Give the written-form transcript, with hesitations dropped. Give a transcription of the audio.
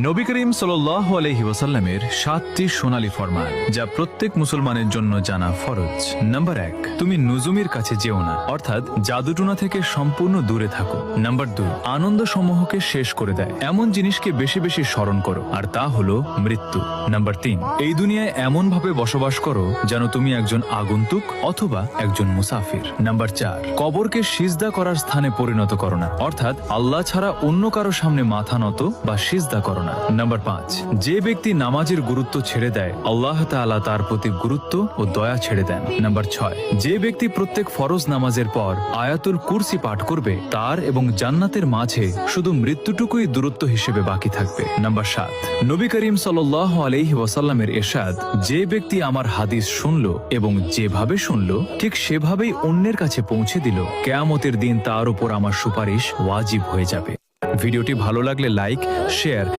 নবী করিম সাল্লাল্লাহু আলাইহি ওয়াসাল্লামের 7টি সোনালী ফরমান, যা প্রত্যেক মুসলমানের জন্য জানা ফরজ। নাম্বার 1, তুমি নুজুমের কাছে যেও না, অর্থাৎ জাদুটোনা থেকে সম্পূর্ণ দূরে থাকো। নাম্বার 2, আনন্দ সমূহকে শেষ করে দেয় এমন জিনিসকে বেশি বেশি স্মরণ করো, আর তা হলো মৃত্যু। নাম্বার 3, এই দুনিয়ায় এমন ভাবে বসবাস করো যেন তুমি একজন আগন্তুক অথবা একজন মুসাফির। নাম্বার 4, কবরকে সিজদা করার স্থানে পরিণত করো না, অর্থাৎ আল্লাহ ছাড়া অন্য কারো সামনে মাথা নত বা সিজদা করো না। নাম্বার 5, যে ব্যক্তি নামাজের গুরুত্ব ছেড়ে দেয়, আল্লাহ তাআলা তার প্রতি গুরুত্ব ও দয়া ছেড়ে দেন। নাম্বার 6, যে ব্যক্তি প্রত্যেক ফরজ নামাজের পর আয়াতুল কুরসি পাঠ করবে, তার এবং জান্নাতের মাঝে শুধু মৃত্যুটুকুই দূরত্ব হিসেবে বাকি থাকবে। নাম্বার 7, নবী করিম সাল্লাল্লাহু আলাইহি ওয়াসাল্লামের ইরশাদ, যে ব্যক্তি আমার হাদিস শুনল এবং যেভাবে শুনল ঠিক সেভাবেই অন্যের কাছে পৌঁছে দিল, কিয়ামতের দিন তার উপর আমার সুপারিশ ওয়াজিব হয়ে যাবে। ভিডিওটি ভালো লাগলে লাইক, শেয়ার